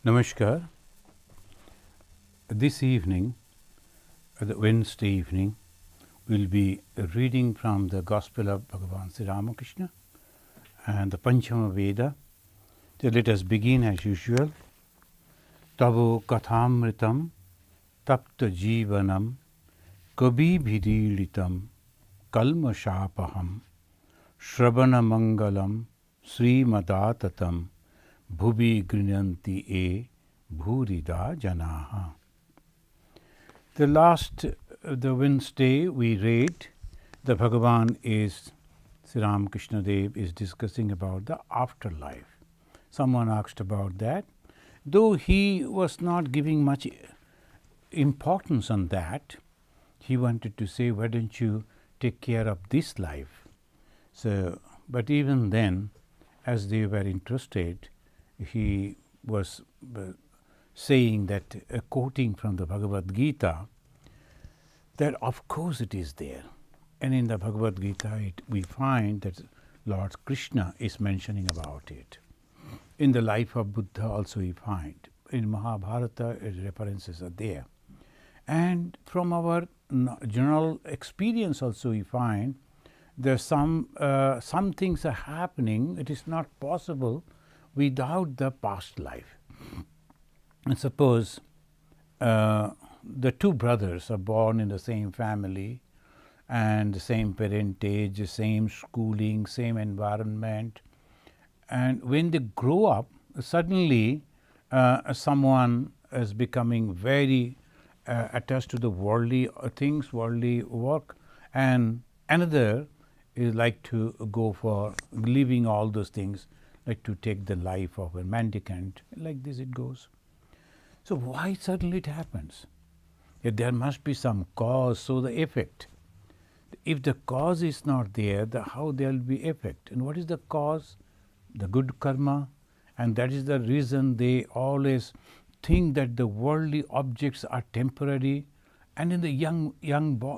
Namaskar. This evening, the Wednesday evening, we'll be reading from the Gospel of Bhagavan Sri Ramakrishna and the Panchama Veda. So let us begin as usual. Tavo kathamritam tapta jivanam kabi bhidilitam kalmashapaham shravana mangalam srimadatam bhubi grinanti e bhurida janaha. The Wednesday we read, the Bhagavan is, Sri Ramakrishna Dev is discussing about the afterlife. Someone asked about that. Though he was not giving much importance on that, he wanted to say, why don't you take care of this life? So, but even then, as they were interested, he was saying that, quoting from the Bhagavad Gita, that of course it is there. And in the Bhagavad Gita, we find that Lord Krishna is mentioning about it. In the life of Buddha also we find. In Mahabharata, references are there. And from our general experience also we find there's some things are happening. It is not possible without the past life. And suppose the two brothers are born in the same family and the same parentage, same schooling, same environment, and when they grow up, suddenly someone is becoming very attached to the worldly things, worldly work, and another is like to go for leaving all those things, like to take the life of a mendicant. Like this it goes. So why suddenly it happens? If there must be some cause, so the effect. If the cause is not there, how there will be effect? And what is the cause? The good karma. And that is the reason they always think that the worldly objects are temporary. And in the young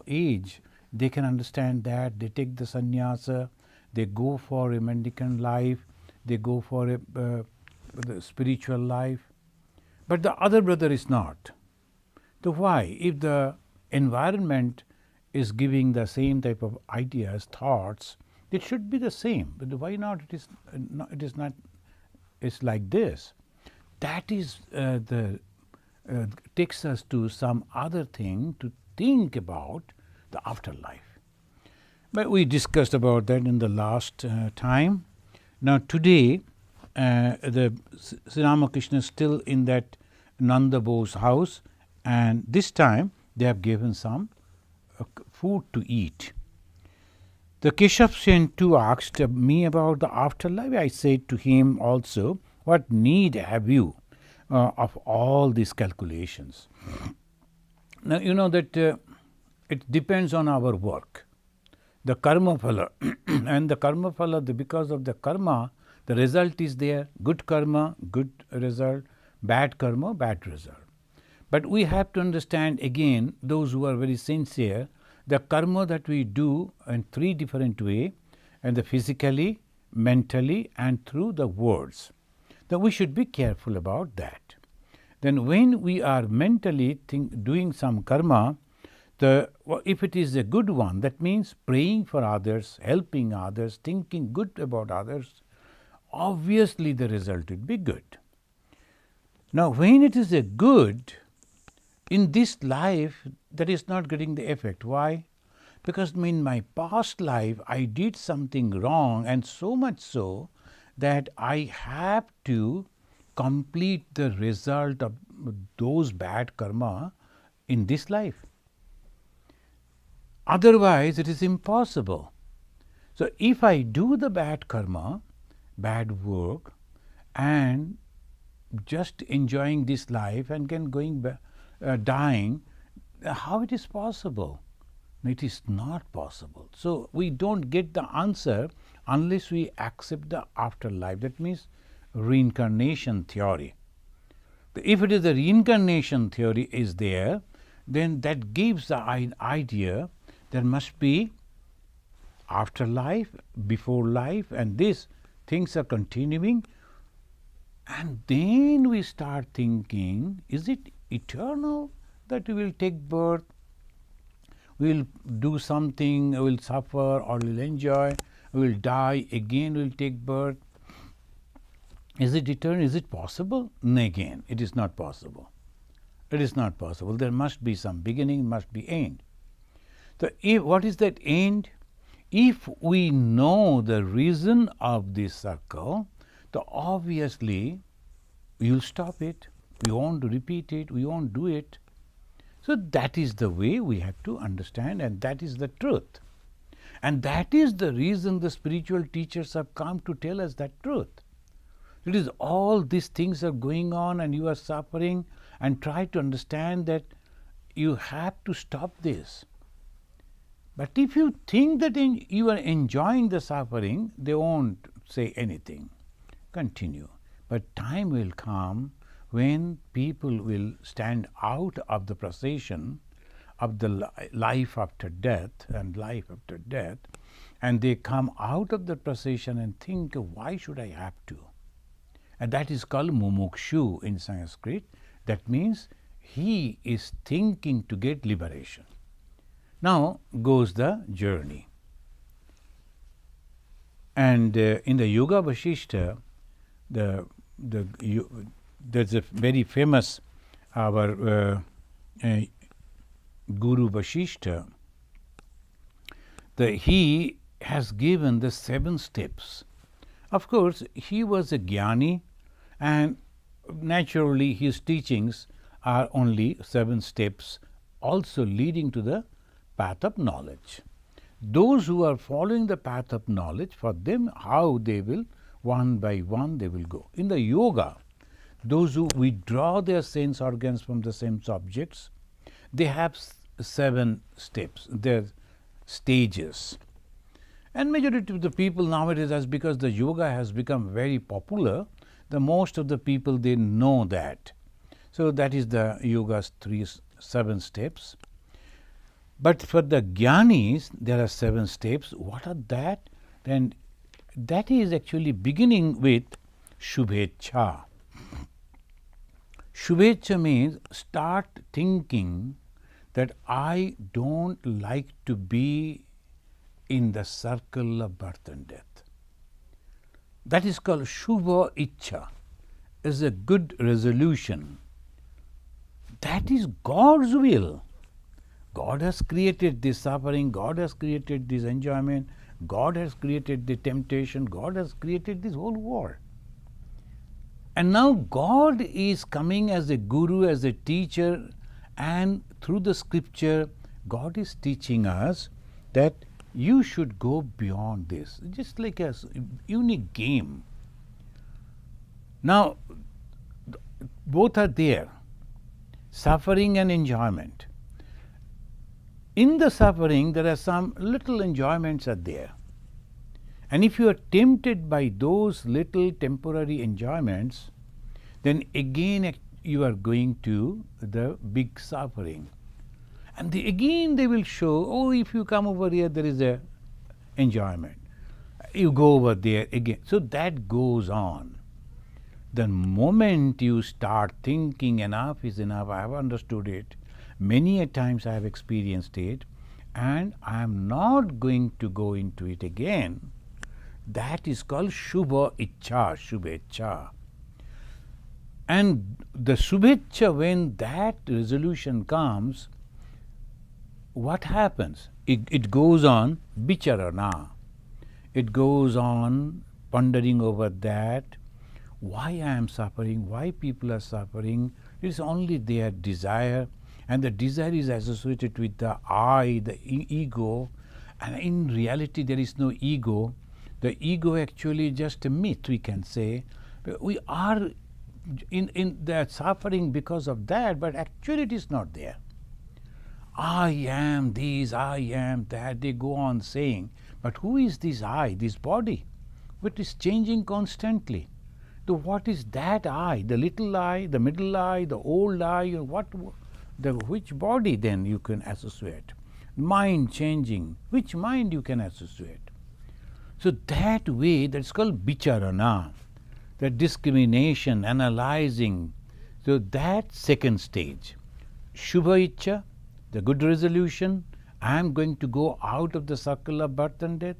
age, they can understand that. They take the sannyasa, they go for a mendicant life, they go for the spiritual life. But the other brother is not. So why? If the environment is giving the same type of ideas, thoughts, it should be the same. But why not? It is not. It's like this. That is takes us to some other thing to think about the afterlife. But we discussed about that in the last time. Now today, the Sri Ramakrishna is still in that Nanda Bose house, and this time they have given some food to eat. The Keshav Sen too asked me about the afterlife. I said to him also, what need have you of all these calculations? Now you know that it depends on our work. The karma phala and the karma phala, because of the karma, the result is there. Good karma, good result. Bad karma, bad result. But we have to understand again, those who are very sincere, the karma that we do in three different ways, and the physically, mentally, and through the words. Then we should be careful about that. Then when we are mentally doing some karma, if it is a good one, that means praying for others, helping others, thinking good about others, obviously the result will be good. Now when it is a good, in this life, that is not getting the effect. Why? Because in my past life, I did something wrong, and so much so that I have to complete the result of those bad karma in this life. Otherwise, it is impossible. So if I do the bad karma, bad work, and just enjoying this life and then dying, how it is possible? It is not possible. So we don't get the answer unless we accept the afterlife. That means reincarnation theory. If it is the reincarnation theory is there, then that gives the idea there must be afterlife, before life, and these things are continuing And then we start thinking, is it eternal that we will take birth, we will do something, we will suffer or we will enjoy, we will die, again we will take birth. Is it eternal? Is it possible? No, again, it is not possible. It is not possible. There must be some beginning, must be end. So, what is that end? If we know the reason of this circle, then obviously we will stop it. We won't repeat it. We won't do it. So, that is the way we have to understand, and that is the truth. And that is the reason the spiritual teachers have come to tell us that truth. It is all these things are going on and you are suffering, and try to understand that you have to stop this. But if you think that you are enjoying the suffering, they won't say anything. Continue. But time will come when people will stand out of the procession of the life after death and life after death, and they come out of the procession and think, why should I have to? And that is called mumukshu in Sanskrit. That means he is thinking to get liberation. Now goes the journey. And in the Yoga Vasishta, there's a very famous our Guru Vasishta. He has given the 7 steps. Of course, he was a jnani, and naturally his teachings are only 7 steps, also leading to the path of knowledge. Those who are following the path of knowledge, for them how they will, one by one they will go. In the yoga, those who withdraw their sense organs from the sense objects, they have 7 steps, their stages. And majority of the people nowadays, as because the yoga has become very popular, the most of the people, they know that. So that is the yoga's 7 steps. But for the jnanis, there are 7 steps. What are that? Then that is actually beginning with Shubhecha. Shubhecha means start thinking that I don't like to be in the circle of birth and death. That is called Shubha Ichcha, is a good resolution. That is God's will. God has created this suffering, God has created this enjoyment, God has created the temptation, God has created this whole world. And now God is coming as a guru, as a teacher, and through the scripture, God is teaching us that you should go beyond this, just like a unique game. Now, both are there, suffering and enjoyment. In the suffering, there are some little enjoyments are there. And if you are tempted by those little temporary enjoyments, then again you are going to the big suffering. And again they will show, oh, if you come over here, there is a enjoyment. You go over there again. So that goes on. The moment you start thinking enough is enough, I have understood it, many a times I have experienced it, and I am not going to go into it again, that is called Shubha Ichcha, Shubhecha. And the Shubhecha, when that resolution comes, what happens? It goes on Bicharana. It goes on pondering over that, why I am suffering, why people are suffering. It is only their desire, and the desire is associated with the I, the ego, and in reality there is no ego. The ego actually is just a myth, we can say. We are in the suffering because of that, but actually it is not there. I am this, I am that, they go on saying. But who is this I, this body, which is changing constantly? So what is that I, the little I, the middle I, the old I, which body then you can associate? Mind changing, which mind you can associate? So that way, that's called Bicharana. the discrimination, analyzing. So that second stage, Shubha Ichcha, the good resolution, I am going to go out of the circle of birth and death.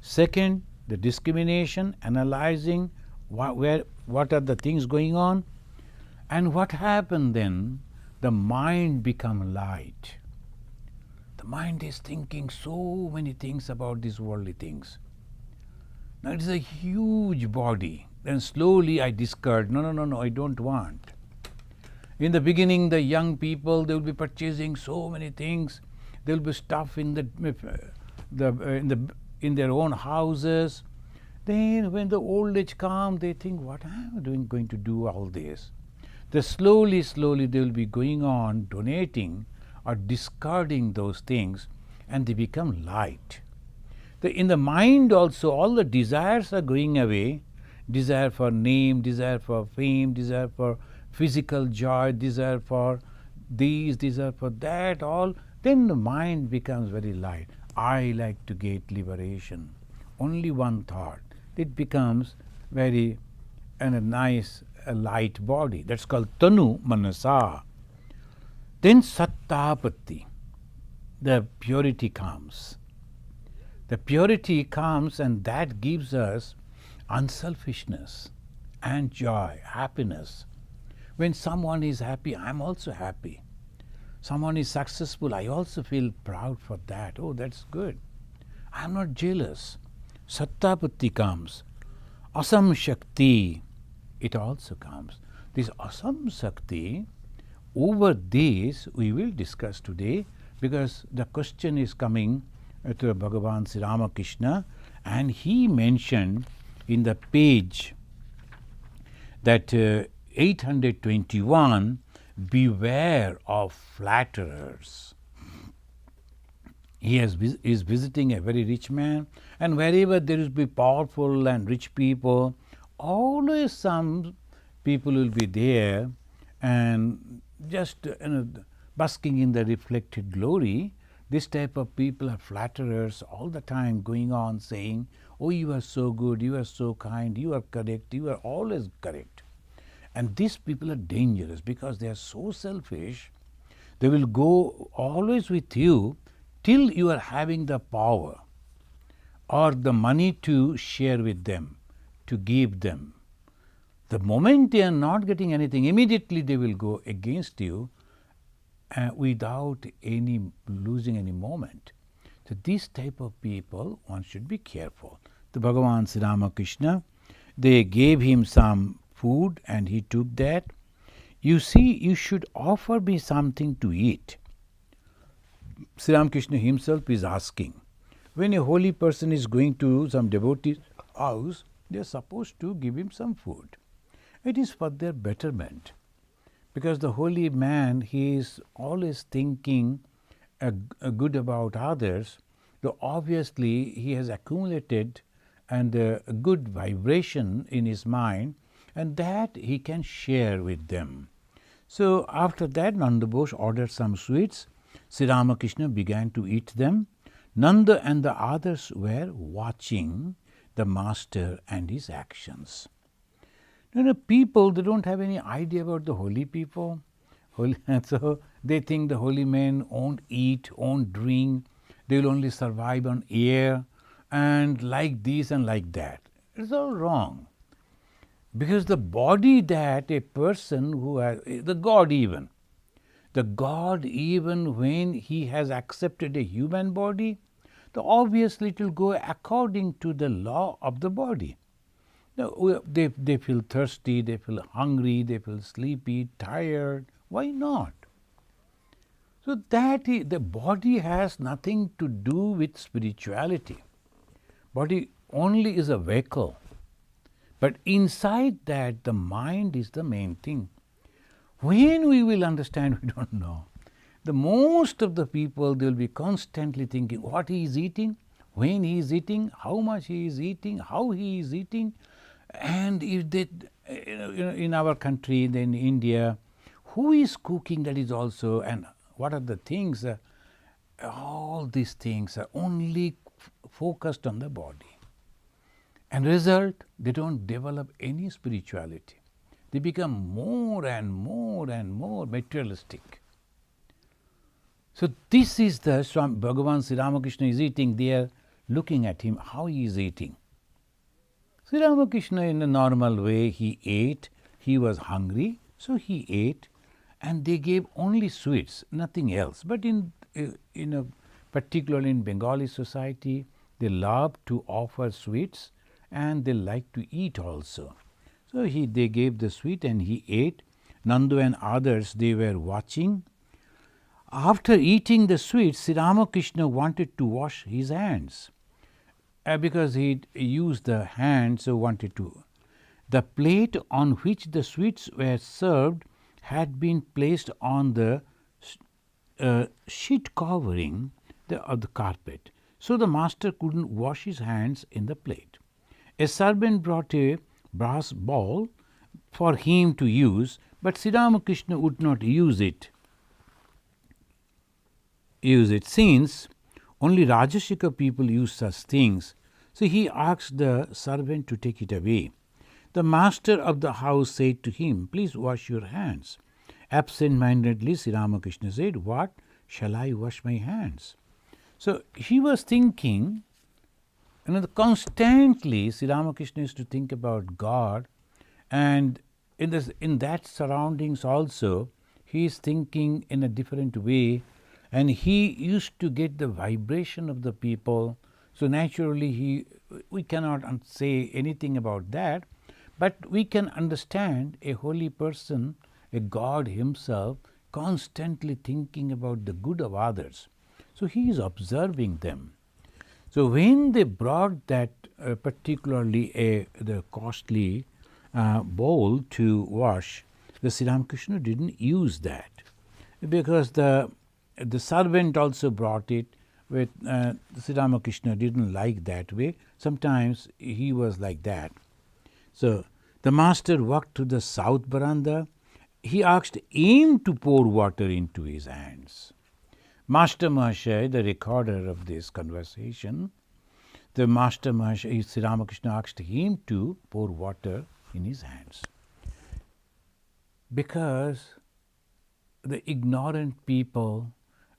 Second, the discrimination, analyzing what are the things going on. And what happened then? The mind become light. The mind is thinking so many things about these worldly things. Now it is a huge body. Then slowly I discard, no, I don't want. In the beginning, the young people, they will be purchasing so many things. There will be stuff in their own houses. Then when the old age comes, they think, what am I going to do all this? Then slowly they will be going on donating or discarding those things, and they become light. In the mind also, all the desires are going away. Desire for name, desire for fame, desire for physical joy, desire for this, desire for that, all. Then the mind becomes very light. I like to get liberation. Only one thought. It becomes very a nice, light body. That's called Tanu Manasa. Then Sattapatti, the purity comes. The purity comes, and that gives us unselfishness and joy, happiness. When someone is happy, I am also happy. Someone is successful, I also feel proud for that. Oh, that's good. I am not jealous. Sattapatti comes. Asam Shakti, it also comes. This Asam Shakti, over this we will discuss today, because the question is coming to Bhagavan Sri Ramakrishna, and he mentioned in the page that 821, beware of flatterers. He is visiting a very rich man, and wherever there will be powerful and rich people, always some people will be there and just basking in the reflected glory. This type of people are flatterers, all the time going on saying, oh, you are so good, you are so kind, you are correct, you are always correct. And these people are dangerous because they are so selfish. They will go always with you till you are having the power or the money to share with them, to give them. The moment they are not getting anything, immediately they will go against you without losing any moment. So these type of people, one should be careful. The Bhagavan Sri Ramakrishna, they gave him some food and he took that. You see, you should offer me something to eat. Sri Ramakrishna himself is asking. When a holy person is going to some devotee's house, they are supposed to give him some food. It is for their betterment. Because the holy man, he is always thinking good about others, so obviously he has accumulated and a good vibration in his mind, and that he can share with them. So after that, Nanda Bose ordered some sweets. Sri Ramakrishna began to eat them. Nanda and the others were watching the master and his actions. People, they don't have any idea about the holy people. So they think the holy men won't eat, won't drink, they will only survive on air, and like this and like that. It's all wrong. Because the body that a person who has, the God even when he has accepted a human body, so obviously it will go according to the law of the body. Now, they feel thirsty, they feel hungry, they feel sleepy, tired. Why not? So that the body has nothing to do with spirituality. Body only is a vehicle. But inside that, the mind is the main thing. When we will understand, we don't know. The most of the people, they will be constantly thinking what he is eating, when he is eating, how much he is eating, how he is eating. And if they, in our country, then India, who is cooking, that is also, and what are the things, all these things are only focused on the body. And result, they don't develop any spirituality. They become more and more and more materialistic. So this is the Swami Bhagavan Sri Ramakrishna is eating. They are looking at him, how he is eating. Sri Ramakrishna, in a normal way, he ate. He was hungry, so he ate, and they gave only sweets, nothing else. But particularly in Bengali society, they love to offer sweets, and they like to eat also. So they gave the sweet, and he ate. Nandu and others, they were watching. After eating the sweets, Sri Ramakrishna wanted to wash his hands because he used the hand, so wanted to. The plate on which the sweets were served had been placed on the sheet covering of the carpet, so the master couldn't wash his hands in the plate. A servant brought a brass bowl for him to use, but Sri Ramakrishna would not use it. Since only Rajashika people use such things, so he asked the servant to take it away. The master of the house said to him, "Please wash your hands." Absent-mindedly, Sri Ramakrishna said, "What shall I wash my hands?" So he was thinking, constantly Sri Ramakrishna used to think about God, and in that surroundings also, he is thinking in a different way, and he used to get the vibration of the people. So naturally, we cannot say anything about that, but we can understand a holy person, a God himself, constantly thinking about the good of others. So he is observing them. So when they brought that particularly the costly bowl to wash, the Sri Ramakrishna didn't use that, because the servant also brought it. With Sri Ramakrishna didn't like that way. Sometimes he was like that. So the master walked to the south veranda. He asked him to pour water into his hands. Master Mahasaya, the recorder of this conversation, the Master Mahasaya, Sri Ramakrishna asked him to pour water in his hands. Because the ignorant people,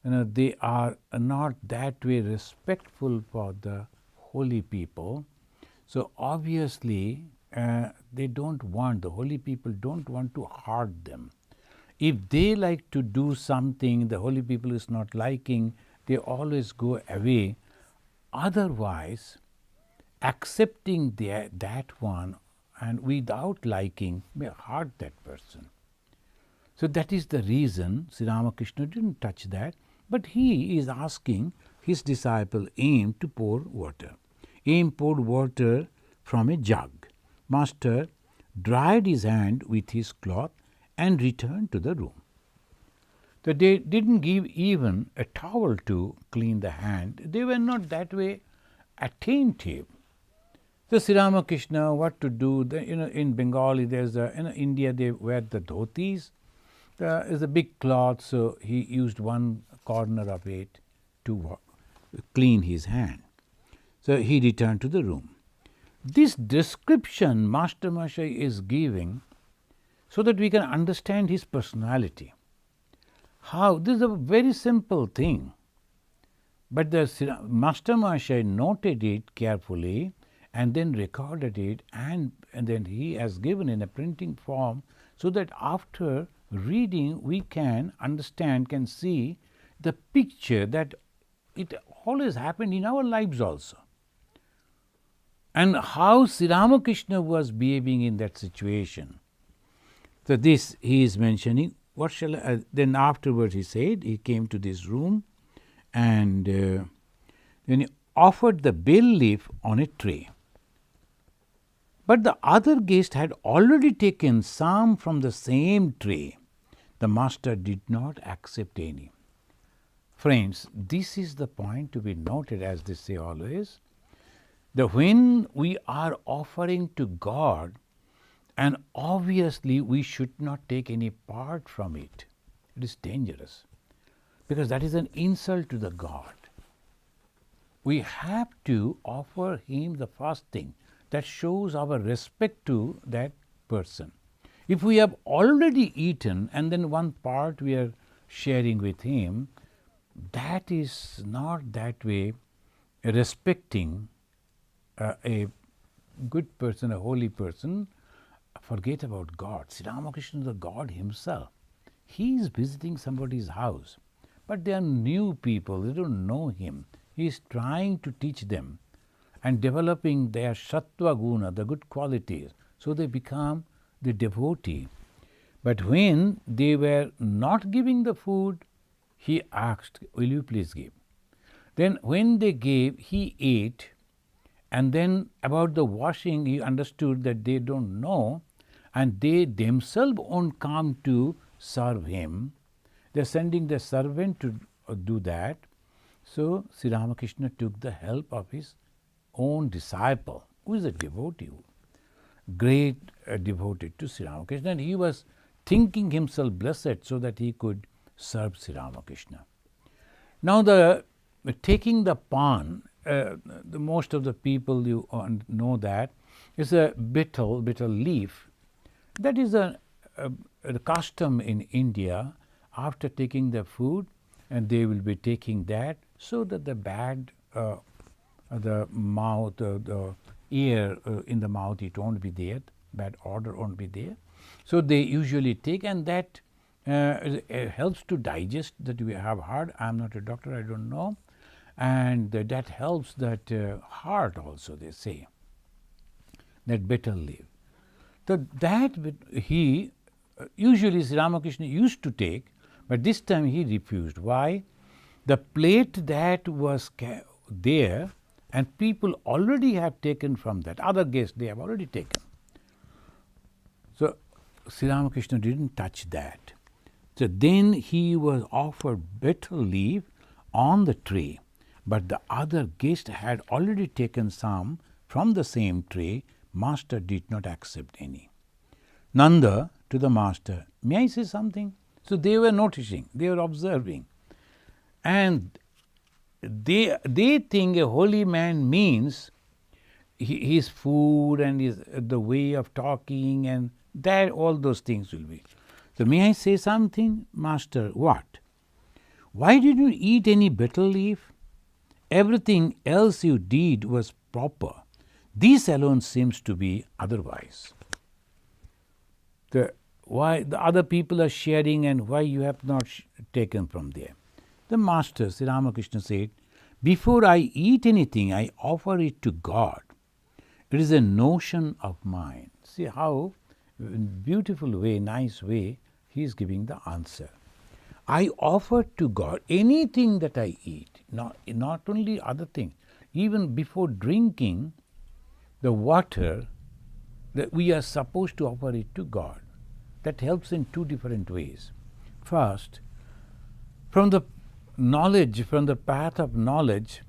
they are not that way respectful for the holy people. So obviously, the holy people don't want to hurt them. If they like to do something the holy people is not liking, they always go away. Otherwise, accepting that one and without liking may hurt that person. So that is the reason Sri Ramakrishna didn't touch that, but he is asking his disciple Aim to pour water. Aim poured water from a jug. Master dried his hand with his cloth and returned to the room. So they didn't give even a towel to clean the hand. They were not that way attentive. So Sri Ramakrishna, what to do? In Bengali, there's in India they wear the dhotis. There is a big cloth, so he used one corner of it to clean his hand. So he returned to the room. This description Master Mahasaya is giving so that we can understand his personality. How? This is a very simple thing. But the Master Mahasaya noted it carefully and then recorded it, and then he has given in a printing form, so that after reading we can understand, can see the picture that it always happened in our lives also. And how Sri Ramakrishna was behaving in that situation. So this he is mentioning. What shall I, then afterwards he said, he came to this room and then he offered the bay leaf on a tray. But the other guest had already taken some from the same tray. The master did not accept any. Friends, this is the point to be noted, as they say always, that when we are offering to God, and obviously we should not take any part from it. It is dangerous, because that is an insult to the God. We have to offer him the first thing. that shows our respect to that person. If we have already eaten and then one part we are sharing with him, that is not that way respecting a good person, a holy person. Forget about God. Sri Ramakrishna is the God himself. He is visiting somebody's house, but they are new people, they don't know him. He is trying to teach them and developing their sattva guna, the good qualities, so they become the devotee. But when they were not giving the food, he asked, will you please give? Then when they gave, he ate, and then about the washing, he understood that they don't know, and they themselves won't come to serve him. They are sending the servant to do that. So Sri Ramakrishna took the help of his own disciple, who is a devotee, great devoted to Sri Ramakrishna, and he was thinking himself blessed so that he could serve Sri Ramakrishna. Now the taking the pan, the most of the people you know that is a betel leaf. That is a custom in India. After taking the food, and they will be taking that so that the bad the mouth, the air in the mouth, it won't be there, bad odor won't be there. So they usually take, and that helps to digest, that we have heard. I am not a doctor, I don't know. And that helps that heart also, they say, that betel leaf. So that he usually Sri Ramakrishna used to take, but this time he refused. Why? The plate that was there, and people already have taken from that. Other guests, they have already taken. So Sri Ramakrishna didn't touch that. So then he was offered betel leaf on the tray, but the other guest had already taken some from the same tray. Master did not accept any. Nanda to the master, may I say something? So they were noticing, they were observing, and they think a holy man means his food and his the way of talking, and that all those things will be. So may I say something, master? What? Why did you eat any betel leaf? Everything else you did was proper. This alone seems to be otherwise. Why the other people are sharing and why you have not taken from there? The master, Sri Ramakrishna, said, before I eat anything, I offer it to God. It is a notion of mine. See how beautiful way, nice way he is giving the answer. I offer to God anything that I eat, not only other things. Even before drinking the water, that we are supposed to offer it to God. That helps in two different ways. First, from the knowledge, from the path of knowledge,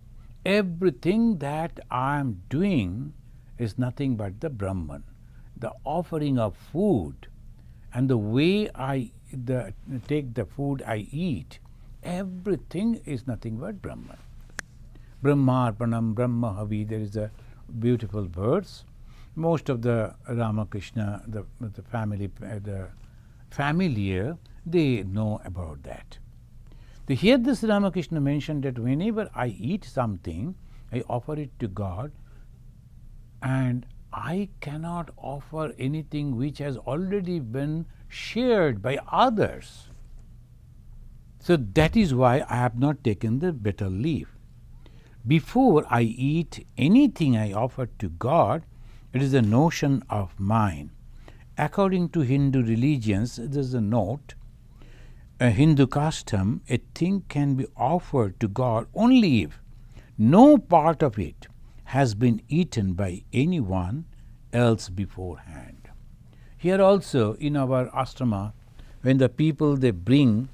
everything that I am doing is nothing but the Brahman. The offering of food and the way I take the food I eat, everything is nothing but Brahman. Brahmarpanam, Brahmahavi, there is a beautiful verse. Most of the Ramakrishna, the familiar, they know about that. Here this Ramakrishna mentioned that whenever I eat something, I offer it to God, and I cannot offer anything which has already been shared by others. So that is why I have not taken the betel leaf. Before I eat anything I offer to God, it is a notion of mine. According to Hindu religions, there is a note, a Hindu custom, a thing can be offered to God only if no part of it has been eaten by anyone else beforehand. Here also in our ashrama, when the people they bring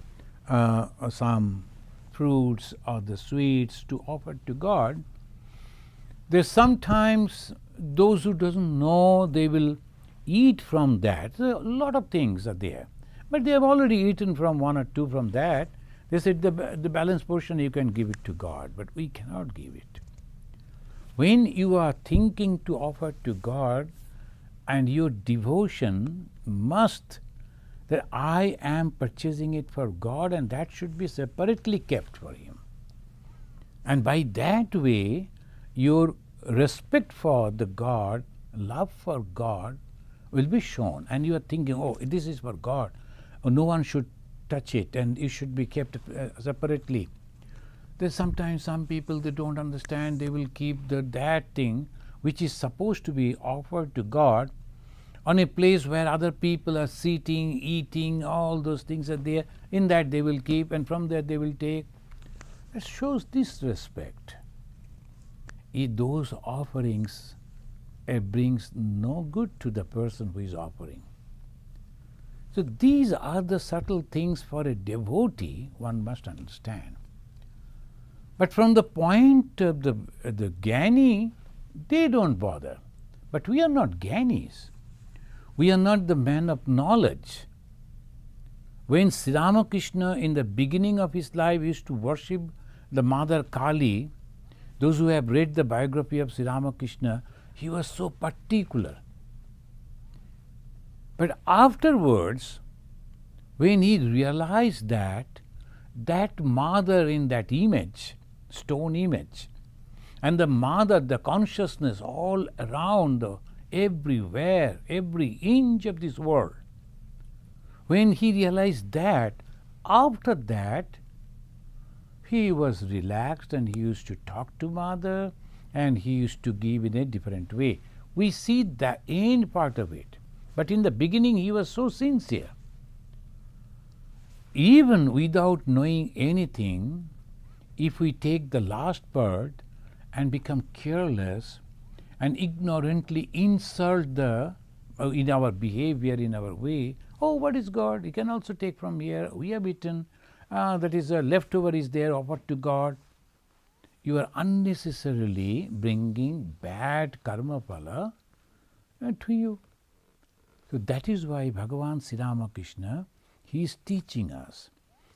some fruits or the sweets to offer to God, there's sometimes those who doesn't know, they will eat from that. So a lot of things are there, but they have already eaten from one or two from that. They said the balance portion you can give it to God, but we cannot give it. When you are thinking to offer to God, and your devotion must, that I am purchasing it for God, and that should be separately kept for Him. And by that way, your respect for the God, love for God will be shown. And you are thinking, oh, this is for God. Oh, no one should touch it, and it should be kept separately. There's sometimes some people, they don't understand, they will keep that thing which is supposed to be offered to God on a place where other people are sitting, eating, all those things are there. In that they will keep, and from there they will take. It shows disrespect. Those offerings brings no good to the person who is offering. So these are the subtle things for a devotee one must understand. But from the point of the Jnani, they don't bother. But we are not Jnanis. We are not the men of knowledge. When Sri Ramakrishna in the beginning of his life used to worship the Mother Kali, those who have read the biography of Sri Ramakrishna, he was so particular. But afterwards, when he realized that mother in that image, stone image, and the mother, the consciousness all around, everywhere, every inch of this world, when he realized that, after that, he was relaxed and he used to talk to mother and he used to give in a different way. We see the end part of it. But in the beginning, he was so sincere. Even without knowing anything, if we take the last part and become careless and ignorantly insult in our behavior, in our way, oh, what is God? He can also take from here. We have eaten. That is leftover is there offered to God. You are unnecessarily bringing bad karma phala to you. So that is why Bhagavan Sri Ramakrishna, he is teaching us.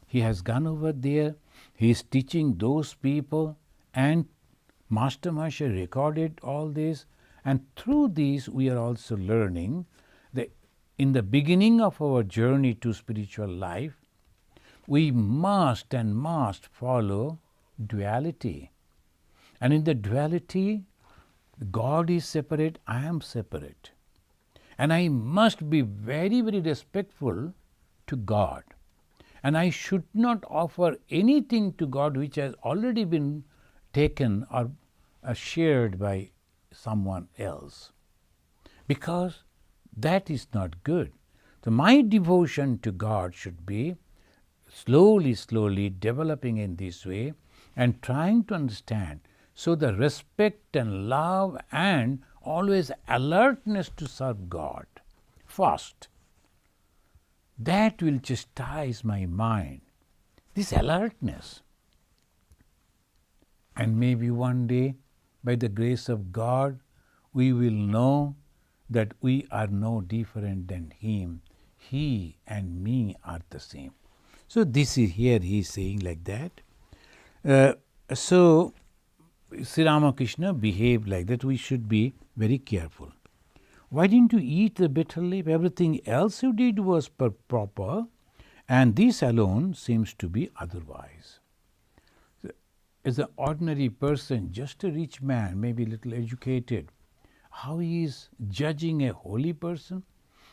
He has gone over there, he is teaching those people, and Master Masha recorded all this, and through this we are also learning that in the beginning of our journey to spiritual life, we must follow duality. And in the duality, God is separate, I am separate. And I must be very, very respectful to God. And I should not offer anything to God which has already been taken or shared by someone else. Because that is not good. So my devotion to God should be slowly developing in this way and trying to understand. So the respect and love and always alertness to serve God first. That will chastise my mind. This alertness. And maybe one day, by the grace of God, we will know that we are no different than Him. He and me are the same. So this is here he is saying like that. So Sri Ramakrishna behaved like that. We should be very careful. Why didn't you eat the bitter leaf? Everything else you did was proper, and this alone seems to be otherwise. As an ordinary person, just a rich man, maybe a little educated, how he is judging a holy person?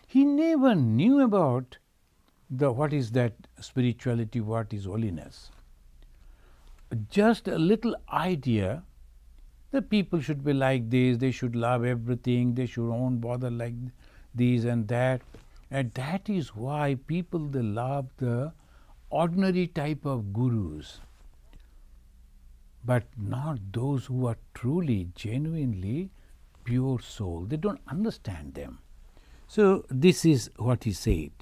He never knew about what is that spirituality, what is holiness. Just a little idea. The people should be like this, they should love everything, they should not bother like this and that. And that is why people, they love the ordinary type of gurus, but not those who are truly, genuinely pure soul. They don't understand them. So this is what he said.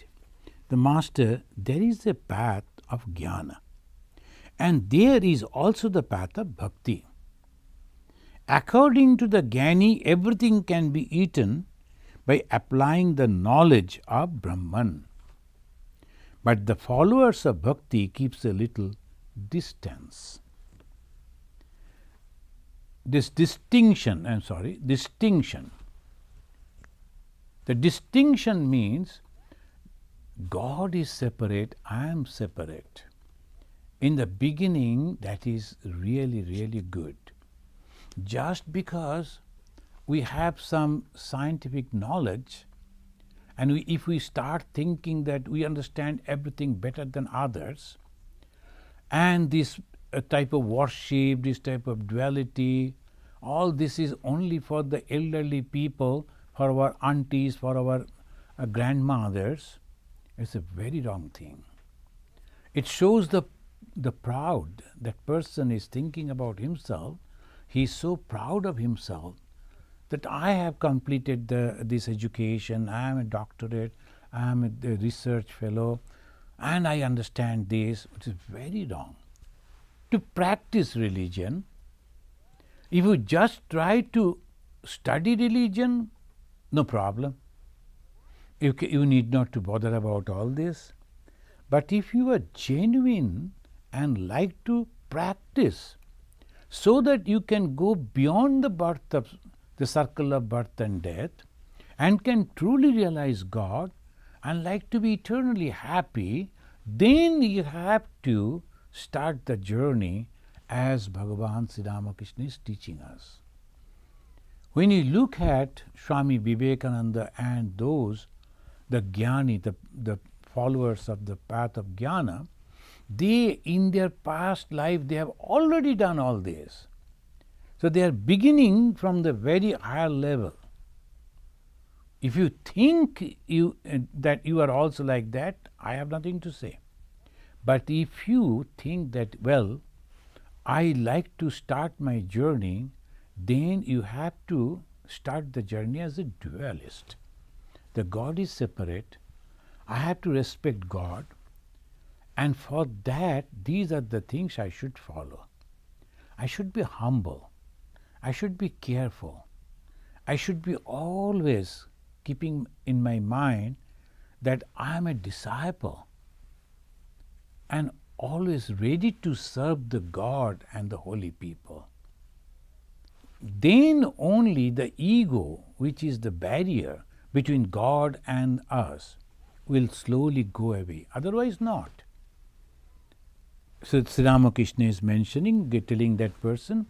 The Master, there is a path of jnana, and there is also the path of bhakti. According to the Jnani, everything can be eaten by applying the knowledge of Brahman. But the followers of bhakti keeps a little distance. this distinction, distinction. The distinction means God is separate, I am separate. In the beginning, that is really, really good. Just because we have some scientific knowledge, and if we start thinking that we understand everything better than others, and this type of worship, this type of duality, all this is only for the elderly people, for our aunties, for our grandmothers, it's a very wrong thing. It shows the proud. That person is thinking about himself. He is so proud of himself that I have completed this education, I am a doctorate, I am a research fellow, and I understand this, which is very wrong. To practice religion, if you just try to study religion, no problem. You need not to bother about all this. But if you are genuine and like to practice, so that you can go beyond the circle of birth and death, and can truly realize God and like to be eternally happy, then you have to start the journey as Bhagavan Sri Ramakrishna is teaching us. When you look at Swami Vivekananda and those, the Jnani, the followers of the path of Jnana, they in their past life they have already done all this. So they are beginning from the very higher level. If you think that you are also like that, I have nothing to say. But if you think that, well, I like to start my journey, then you have to start the journey as a dualist. The God is separate. I have to respect God. And for that, these are the things I should follow. I should be humble. I should be careful. I should be always keeping in my mind that I am a disciple and always ready to serve the God and the holy people. Then only the ego, which is the barrier between God and us, will slowly go away. Otherwise not. So Sri Ramakrishna is mentioning, telling that person,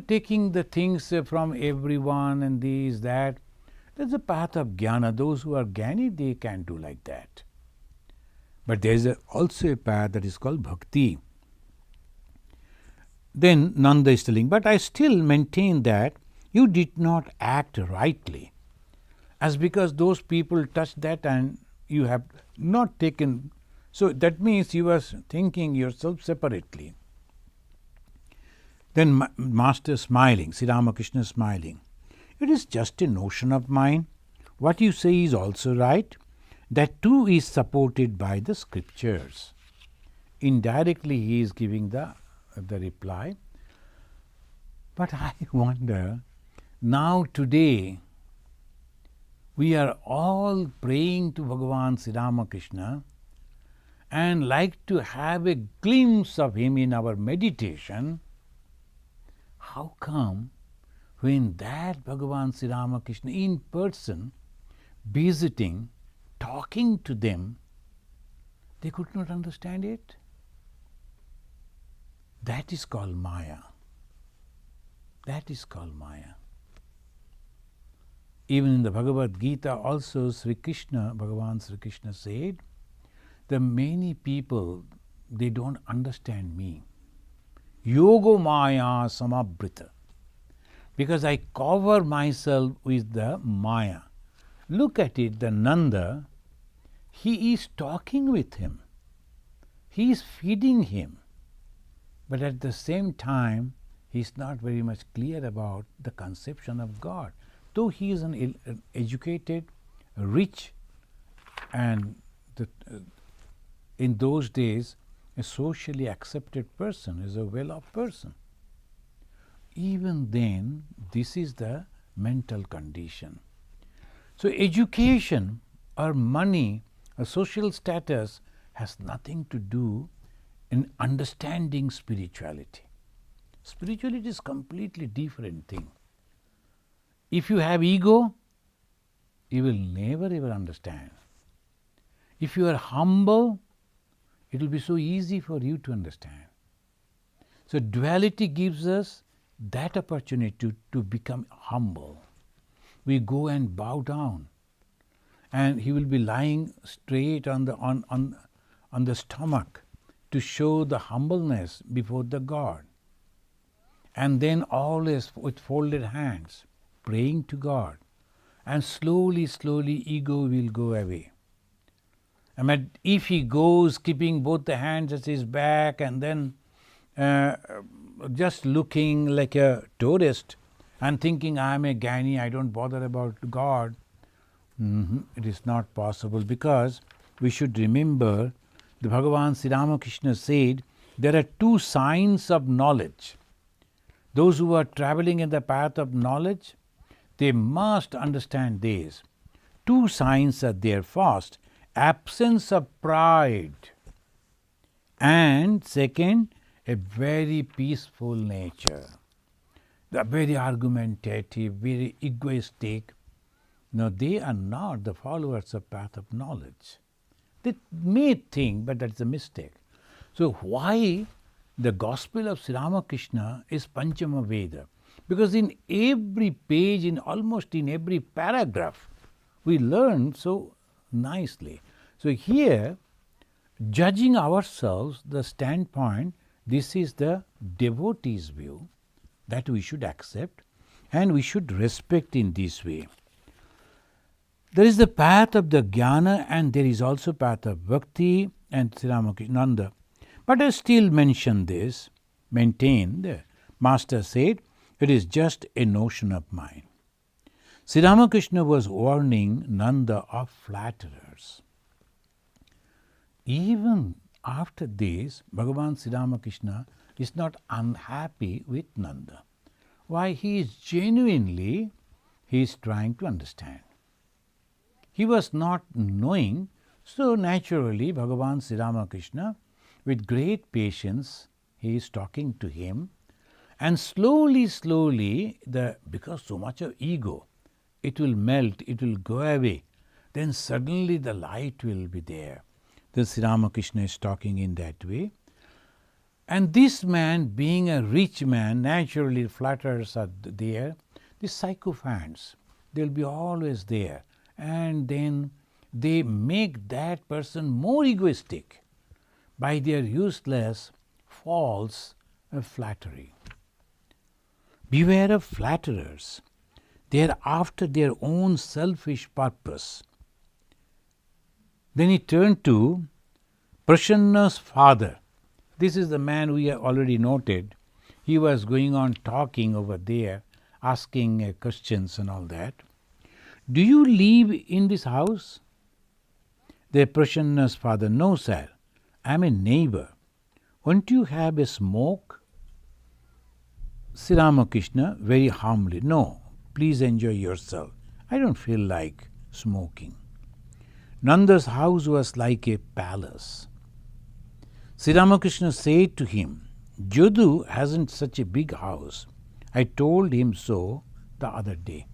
taking the things from everyone and this, that. That's the path of jnana. Those who are jnani, they can do like that. But there is also a path that is called bhakti. Then Nanda is telling, but I still maintain that you did not act rightly, as because those people touched that and you have not taken. So that means you are thinking yourself separately. Then Master smiling, Sri Ramakrishna smiling. It is just a notion of mine. What you say is also right. That too is supported by the scriptures. Indirectly he is giving the reply. But I wonder, now today we are all praying to Bhagavan Sri Ramakrishna and like to have a glimpse of him in our meditation. How come when that Bhagavan Sri Ramakrishna in person, visiting, talking to them, they could not understand it? That is called Maya. That is called Maya. Even in the Bhagavad Gita also Bhagavan Sri Krishna said, the many people, they don't understand me. Yogo Maya Samabrita. Because I cover myself with the Maya. Look at it, the Nanda, he is talking with him. He is feeding him. But at the same time, he is not very much clear about the conception of God. Though he is an educated, rich, and in those days, a socially accepted person, is a well-off person. Even then, this is the mental condition. So education or money or social status has nothing to do in understanding spirituality. Spirituality is completely different thing. If you have ego, you will never ever understand. If you are humble, it will be so easy for you to understand. So duality gives us that opportunity to become humble. We go and bow down, and he will be lying straight on the stomach to show the humbleness before the God. And then always with folded hands, praying to God. And slowly, slowly ego will go away. If he goes keeping both the hands at his back and then just looking like a tourist and thinking I am a Gyani, I don't bother about God, it is not possible, because we should remember the Bhagavan Sri Ramakrishna said there are two signs of knowledge. Those who are traveling in the path of knowledge, they must understand this. Two signs are there. First, absence of pride, and second, a very peaceful nature. They are very argumentative, very egoistic. No, they are not the followers of path of knowledge. They may think, but that's a mistake. So why the gospel of Sri Ramakrishna is Panchama Veda? Because in every page, almost in every paragraph, we learn so nicely. So here, judging ourselves, the standpoint, this is the devotee's view that we should accept and we should respect in this way. There is the path of the jnana and there is also path of bhakti and Sri Ramakrishna. But I still maintain the Master said, it is just a notion of mine. Sri Ramakrishna was warning Nanda of flatterers. Even after this, Bhagavan Sri Ramakrishna is not unhappy with Nanda. Why? He is trying to understand. He was not knowing, so naturally Bhagavan Sri Ramakrishna, with great patience, he is talking to him, and slowly, because so much of ego, it will melt, it will go away, then suddenly the light will be there. The Sri Ramakrishna is talking in that way. And this man, being a rich man, naturally flatterers are there, the sycophants, they will be always there. And then they make that person more egoistic by their useless, false flattery. Beware of flatterers. They are after their own selfish purpose. Then he turned to Prasanna's father. This is the man we have already noted. He was going on talking over there, asking questions and all that. Do you live in this house? The Prasanna's father, no sir, I am a neighbor. Won't you have a smoke? Sri Ramakrishna very humbly, no, please enjoy yourself. I don't feel like smoking. Nanda's house was like a palace. Sri Ramakrishna said to him, Jadu hasn't such a big house. I told him so the other day.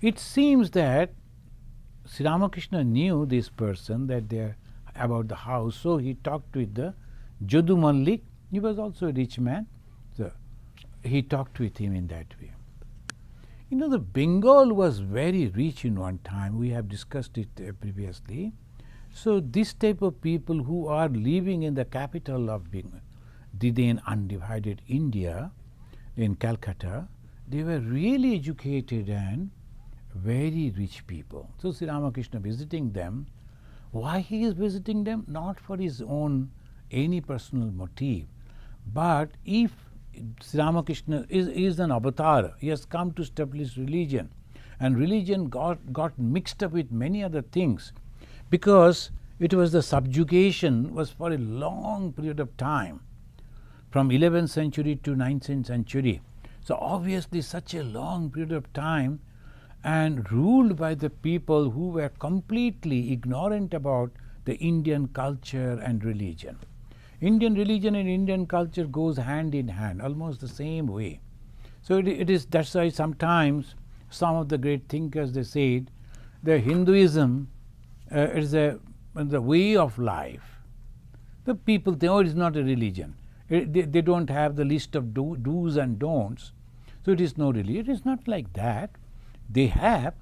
It seems that Sri Ramakrishna knew this person, that they are about the house, so he talked with the Jadu Mallik. He was also a rich man, so he talked with him in that way. You know, the Bengal was very rich in one time. We have discussed it previously. So this type of people who are living in the capital of the then undivided India, in Calcutta, they were really educated and very rich people. So Sri Ramakrishna visiting them. Why he is visiting them? Not for his own any personal motive, but if Sri Ramakrishna is an avatar, he has come to establish religion, and religion got mixed up with many other things, because it was the subjugation was for a long period of time, from 11th century to 19th century. So obviously such a long period of time, and ruled by the people who were completely ignorant about the Indian culture and religion. Indian religion and Indian culture goes hand in hand, almost the same way. So it is, that's why sometimes some of the great thinkers, they said, the Hinduism is the way of life. The people think, oh, it is not a religion. They don't have the list of do's and don'ts. So it is no religion. It is not like that. They have,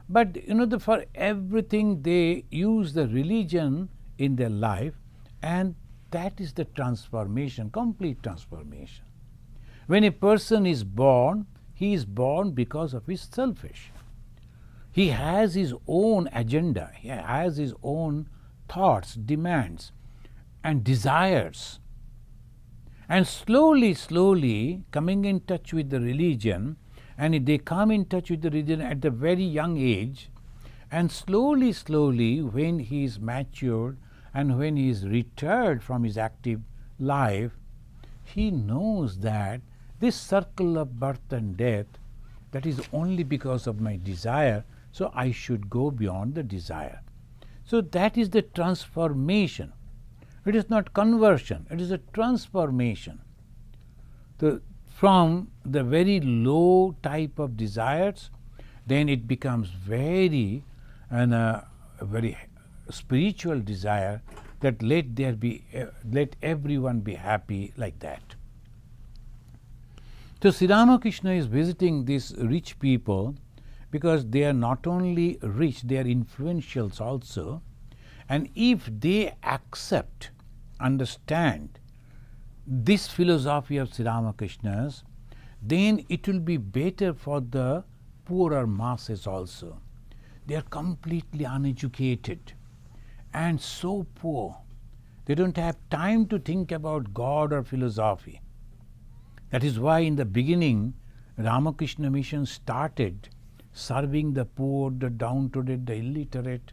but for everything they use the religion in their life, and that is the transformation, complete transformation. When a person is born, he is born because of his selfish. He has his own agenda, he has his own thoughts, demands, and desires. And slowly coming in touch with the religion, and they come in touch with the religion at a very young age, and slowly when he is matured and when he is retired from his active life, he knows that this circle of birth and death, that is only because of my desire, so I should go beyond the desire. So that is the transformation. It is not conversion, it is a transformation. From the very low type of desires, then it becomes very spiritual desire, that let everyone be happy, like that. So Sri Ramakrishna is visiting these rich people because they are not only rich, they are influentials also. And if they accept, understand this philosophy of Sri Ramakrishna's, then it will be better for the poorer masses also. They are completely uneducated and so poor. They don't have time to think about God or philosophy. That is why in the beginning, Ramakrishna Mission started serving the poor, the downtrodden, the illiterate,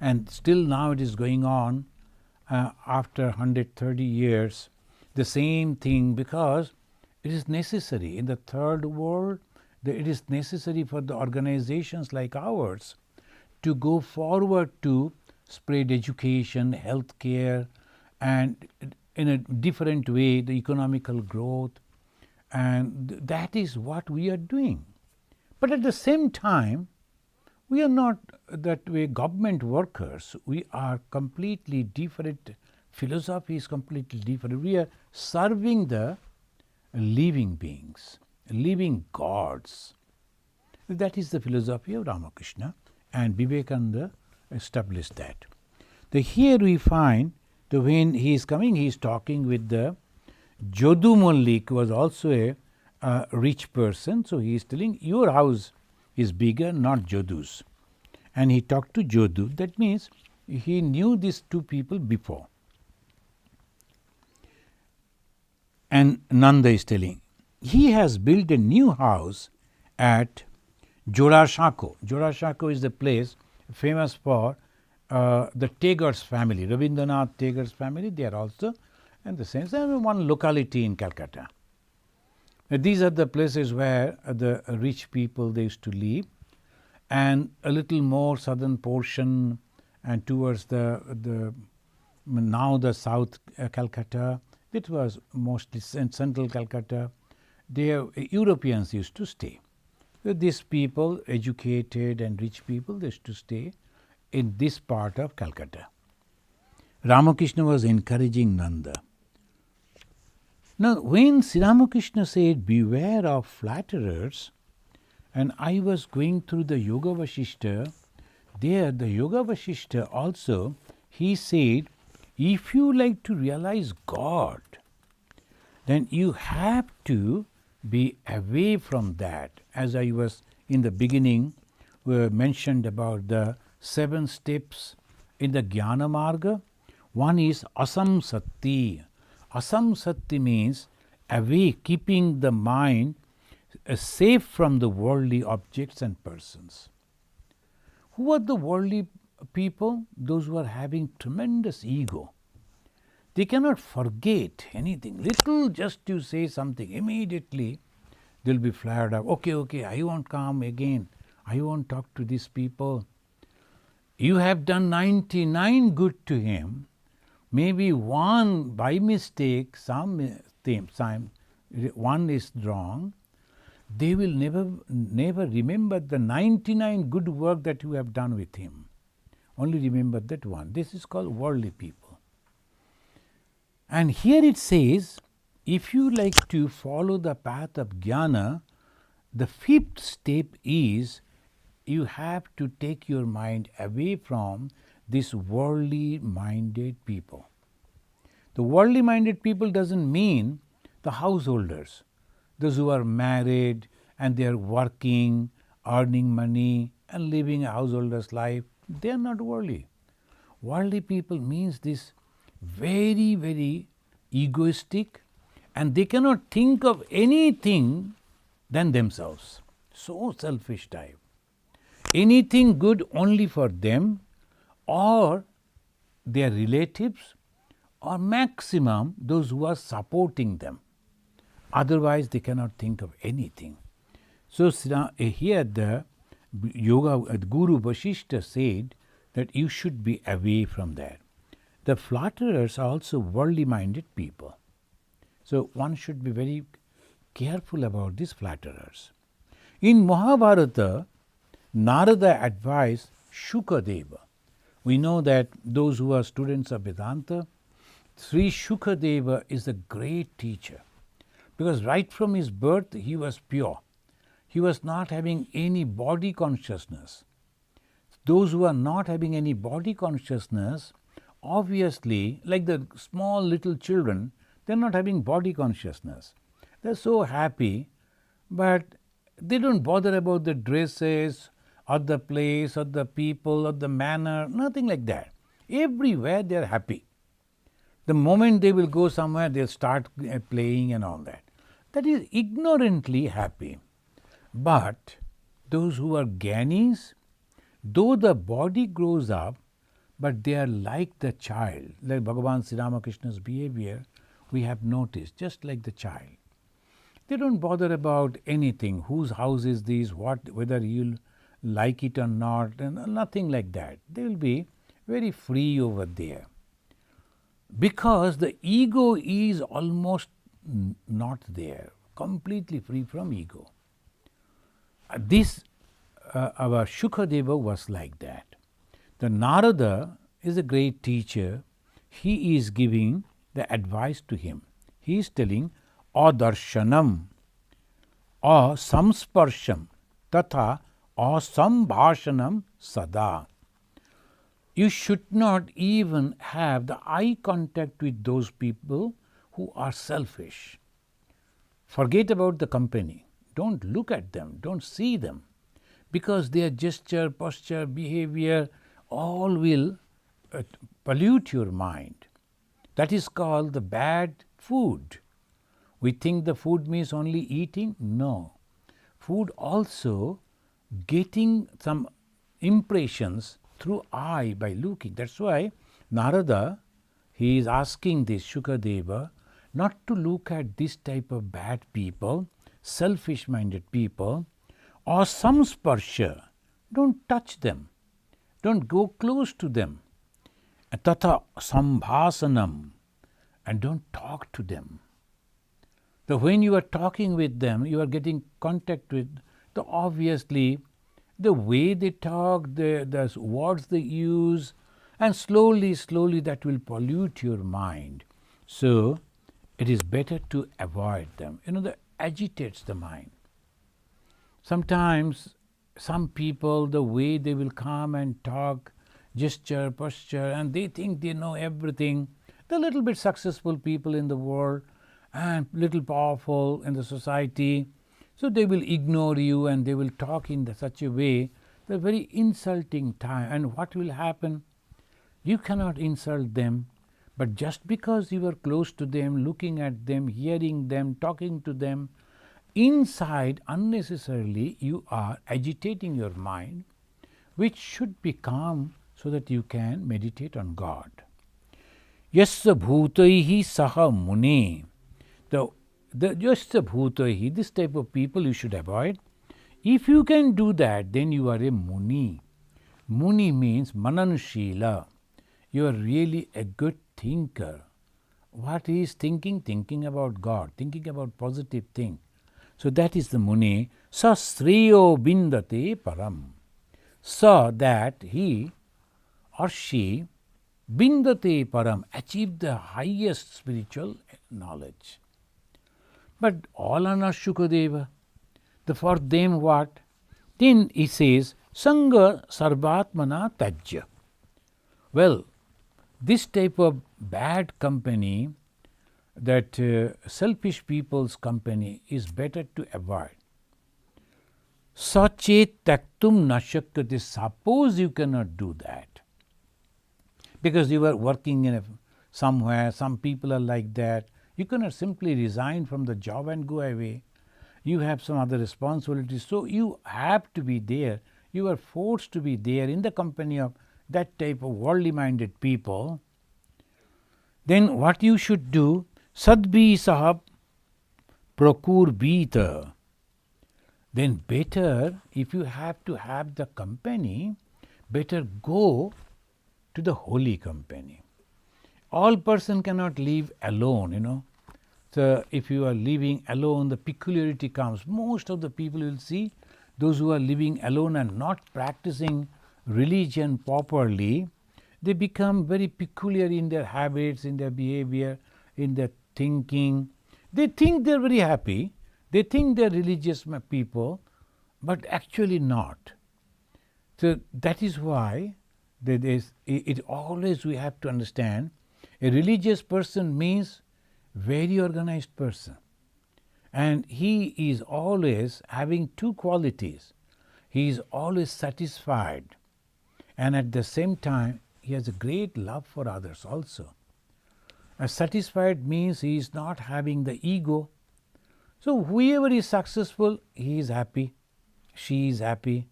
and still now it is going on after 130 years, the same thing, because it is necessary. In the third world, it is necessary for the organizations like ours to go forward to spread education, healthcare, and in a different way, the economical growth. And that is what we are doing. But at the same time, we are not that way government workers. We are completely different. Philosophy is completely different. We are serving the living beings, living gods. That is the philosophy of Ramakrishna, and Vivekananda established that. Here we find that when he is coming, he is talking with the Jodu Mallik, who was also a rich person. So he is telling, your house is bigger, not Jodu's. And he talked to Jodu. That means he knew these two people before. And Nanda is telling, he has built a new house at Jorashako. Jorashako is the place famous for the Tagore's family, Rabindranath Tagore's family. They are also in the sense of one locality in Calcutta. These are the places where the rich people they used to live, and a little more southern portion and towards the now the South Calcutta, it was mostly central Calcutta. There Europeans used to stay. These people, educated and rich people, they used to stay in this part of Calcutta. Ramakrishna was encouraging Nanda. Now, when Sri Ramakrishna said, beware of flatterers, and I was going through the Yoga Vasishta, there the Yoga Vasishta also, he said, if you like to realize God, then you have to be away from that. As I was in the beginning, we mentioned about the 7 steps in the Jnana Marga. One is asamsatti. Asamsatti means away, keeping the mind safe from the worldly objects and persons. Who are the worldly people? Those who are having tremendous ego. They cannot forget anything. Little just you say something, immediately they will be flared up. Okay, I won't come again. I won't talk to these people. You have done 99 good to him. Maybe one by mistake, one is wrong, they will never remember the 99 good work that you have done with him. Only remember that one. This is called worldly people. And here it says, if you like to follow the path of jnana, the fifth step is you have to take your mind away from these worldly minded people. The worldly minded people doesn't mean the householders, those who are married and they are working, earning money and living a householder's life. They are not worldly. Worldly people means this very, very egoistic, and they cannot think of anything than themselves. So selfish type. Anything good only for them or their relatives, or maximum those who are supporting them. Otherwise they cannot think of anything. So here the Guru Vasishtha said that you should be away from that. The flatterers are also worldly minded people. So one should be very careful about these flatterers. In Mahabharata, Narada advised Shukadeva. We know that those who are students of Vedanta, Sri Shukadeva is a great teacher, because right from his birth he was pure. He was not having any body consciousness. Those who are not having any body consciousness, obviously, like the small little children, they are not having body consciousness. They are so happy, but they don't bother about the dresses or the place or the people or the manner, nothing like that. Everywhere they are happy. The moment they will go somewhere, they'll start playing and all that. That is ignorantly happy. But those who are Gyanis, though the body grows up, but they are like the child. Like Bhagavan Sri Ramakrishna's behavior, we have noticed, just like the child. They don't bother about anything, whose house is this, whether you'll like it or not, and nothing like that. They will be very free over there. Because the ego is almost not there, completely free from ego. Our Shukadeva was like that. The Narada is a great teacher. He is giving the advice to him. He is telling, Adarshanam, Samsparsham, Tatha Sambhashanam Sada. You should not even have the eye contact with those people who are selfish. Forget about the company. Don't look at them. Don't see them. Because their gesture, posture, behavior, all will pollute your mind. That is called the bad food. We think the food means only eating. No. Food also getting some impressions through eye by looking. That's why Narada, he is asking this Shukadeva not to look at this type of bad people, selfish minded people, or samsparsha. Don't touch them. Don't go close to them. Tatha sambhasanam, and don't talk to them. So when you are talking with them, you are getting contact with, obviously the way they talk, the words they use, and slowly that will pollute your mind. So it is better to avoid them. That agitates the mind. Sometimes some people, the way they will come and talk, gesture, posture, and they think they know everything. They're a little bit successful people in the world and little powerful in the society. So they will ignore you and they will talk in such a way, the very insulting time. And what will happen? You cannot insult them, but just because you are close to them, looking at them, hearing them, talking to them, inside unnecessarily you are agitating your mind, which should be calm so that you can meditate on God. Yasya bhutaihi saha mune. The yasya bhutaihi, this type of people you should avoid. If you can do that, then you are a muni. Muni means mananshila. you are really a good thinker. What is thinking? Thinking about God, thinking about positive thing. So that is the Muni. Sa sriyo bindate param. So that he or she bindate param, achieve the highest spiritual knowledge. But all are not Shukadeva. For them what? Then he says, Sangha sarvatmana tajya. Well, this type of bad company, that selfish people's company, is better to avoid. Sachet taktum nashakyate. Suppose you cannot do that, because you are working in somewhere, some people are like that. You cannot simply resign from the job and go away. You have some other responsibilities, so you have to be there. You are forced to be there in the company of that type of worldly minded people. Then what you should do? Sadbhi sahab prokur bita. Then better, if you have to have the company, better go to the holy company. All person cannot live alone, So if you are living alone, the peculiarity comes. Most of the people you will see, those who are living alone and not practicing religion properly, they become very peculiar in their habits, in their behavior, in their thinking. They think they are very happy. They think they are religious people, but actually not. So that is why it always we have to understand, a religious person means very organized person. And he is always having two qualities. He is always satisfied, and at the same time he has a great love for others also. A satisfied means he is not having the ego. So whoever is successful, he is happy, she is happy.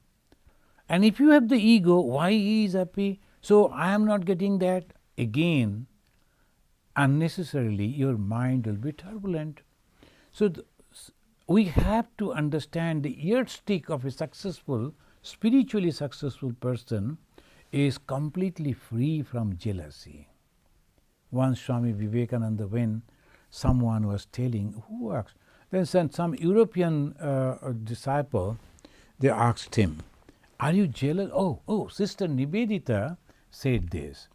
And if you have the ego, why he is happy? So I am not getting that. Again, unnecessarily your mind will be turbulent. So we have to understand the yardstick of a successful, spiritually successful person is completely free from jealousy. Once Swami Vivekananda, when someone was telling, who asked? Then some European disciple, they asked him, are you jealous? Oh, Sister Nivedita said this.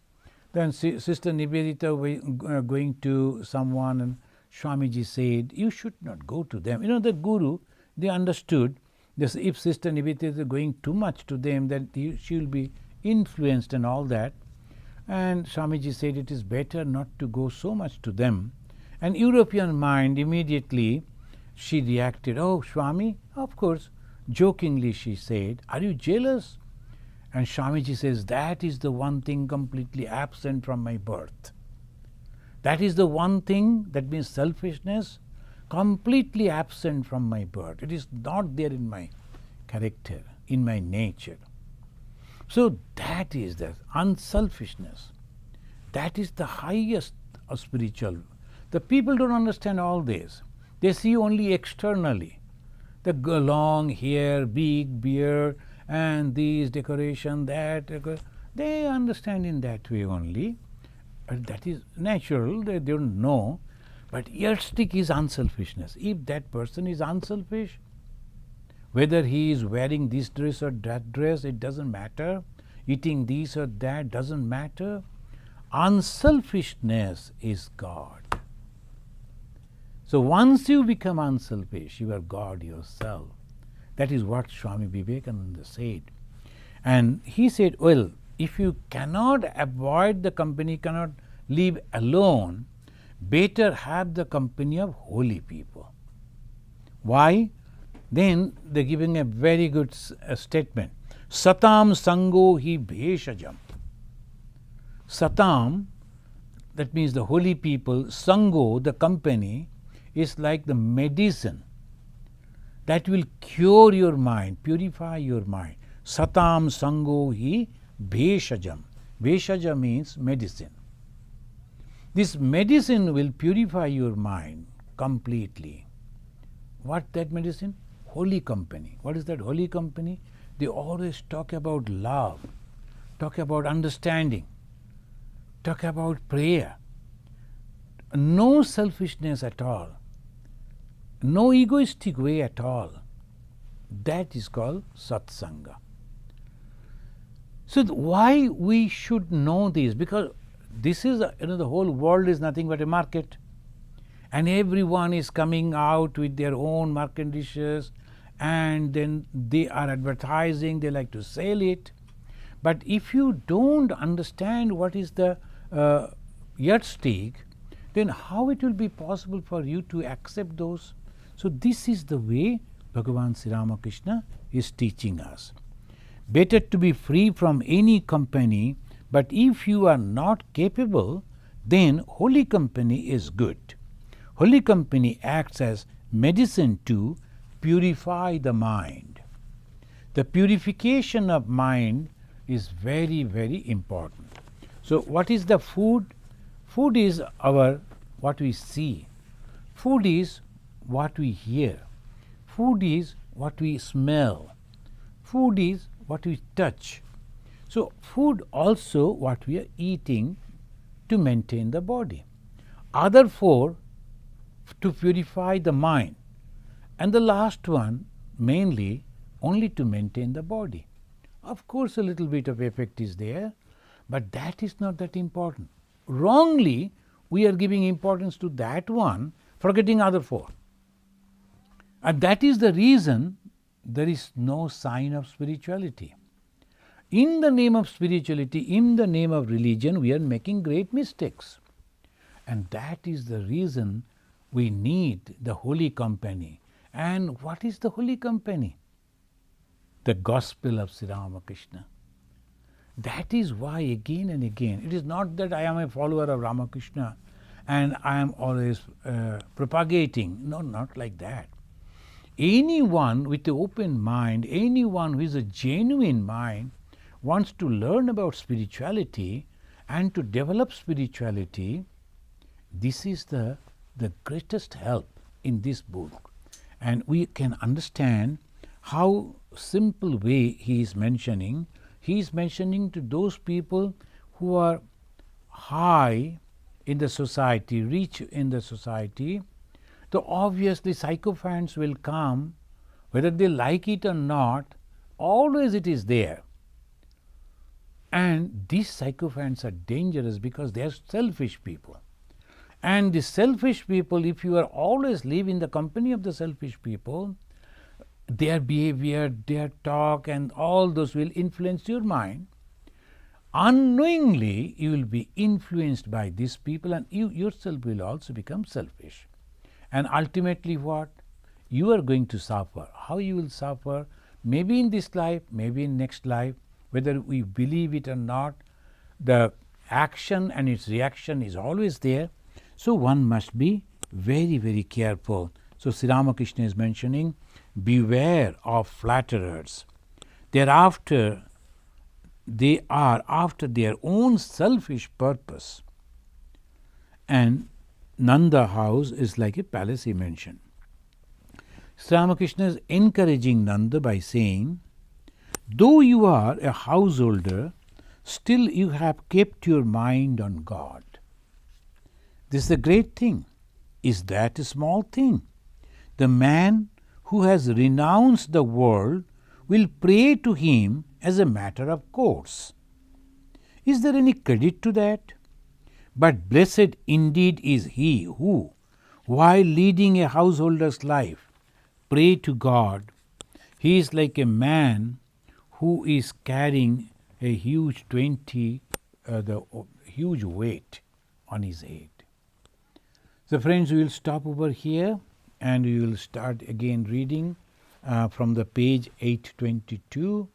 Then Sister Nivedita going to someone, and Swamiji said, you should not go to them. The Guru, they understood this, if Sister Nivedita is going too much to them, then she will be influenced and all that. And Swamiji said it is better not to go so much to them. And European mind immediately, she reacted, oh Swami, of course, jokingly she said, are you jealous? And Swamiji says, that is the one thing completely absent from my birth. That is the one thing, that means selfishness, completely absent from my birth. It is not there in my character, in my nature. So that is the unselfishness. That is the highest of spiritual. The people don't understand all this. They see only externally. The long hair, big beard, and these decoration, that. They understand in that way only. That is natural, they don't know. But yardstick is unselfishness. If that person is unselfish, whether he is wearing this dress or that dress, it doesn't matter. Eating this or that doesn't matter. Unselfishness is God. So once you become unselfish, you are God yourself. That is what Swami Vivekananda said. And he said, well, if you cannot avoid the company, cannot live alone, better have the company of holy people. Why? Then they are giving a very good statement. Satam sango hi bheshajam. Satam, that means the holy people, sango, the company, is like the medicine that will cure your mind, purify your mind. Satam sango hi bheshajam. Bheshaja means medicine. This medicine will purify your mind completely. What that medicine? Holy company. What is that holy company? They always talk about love, talk about understanding. talk about prayer. No selfishness at all, no egoistic way at all. That is called satsanga. So why we should know this? Because this is, the whole world is nothing but a market. And everyone is coming out with their own market dishes, and then they are advertising, they like to sell it. But if you don't understand what is the yardstick, then how it will be possible for you to accept those? So this is the way Bhagavan Sri Ramakrishna is teaching us. Better to be free from any company, but if you are not capable, then holy company is good. Holy company acts as medicine to purify the mind. The purification of mind is very, very important. So what is the food? Food is what we see. Food is what we hear. Food is what we smell. Food is what we touch. So food also what we are eating to maintain the body. Other four to purify the mind. And the last one mainly only to maintain the body. Of course a little bit of effect is there, but that is not that important. Wrongly we are giving importance to that one, forgetting other four. And that is the reason there is no sign of spirituality. In the name of spirituality, in the name of religion, we are making great mistakes. And that is the reason we need the holy company. And what is the holy company? The gospel of Sri Ramakrishna. That is why again and again, it is not that I am a follower of Ramakrishna and I am always propagating. No, not like that. Anyone with an open mind, anyone who is a genuine mind, wants to learn about spirituality and to develop spirituality. This is the greatest help in this book. And we can understand how simple way he is mentioning. He is mentioning to those people who are high in the society, rich in the society. So obviously sycophants will come, whether they like it or not, always it is there. And these sycophants are dangerous because they are selfish people. And the selfish people, if you are always live in the company of the selfish people, their behavior, their talk and all those will influence your mind. Unknowingly you will be influenced by these people and you yourself will also become selfish. And ultimately what? You are going to suffer. How you will suffer? Maybe in this life, maybe in next life, whether we believe it or not, the action and its reaction is always there. So one must be very, very careful. So Sri Ramakrishna is mentioning, beware of flatterers. Thereafter, they are after their own selfish purpose. And Nanda house is like a palace, he mentioned. Sri Ramakrishna is encouraging Nanda by saying, though you are a householder, still you have kept your mind on God. This is a great thing. Is that a small thing? The man who has renounced the world will pray to him as a matter of course. Is there any credit to that? But blessed indeed is he who, while leading a householder's life, pray to God. He is like a man who is carrying a huge huge weight on his head. So friends, we will stop over here and we will start again reading from the page 822.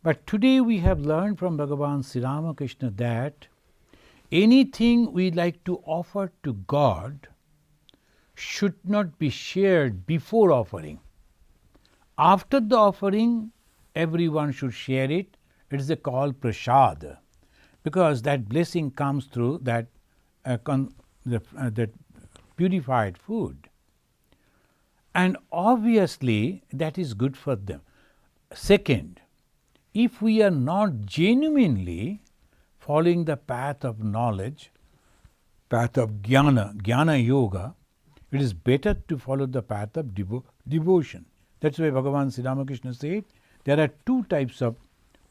But today we have learned from Bhagavan Sri Ramakrishna that anything we like to offer to God should not be shared before offering. After the offering, everyone should share it. It is called prasad, because that blessing comes through that purified food. And obviously that is good for them. Second, if we are not genuinely following the path of knowledge, path of jnana yoga, it is better to follow the path of devotion. That's why Bhagavan Sri Ramakrishna said there are two types of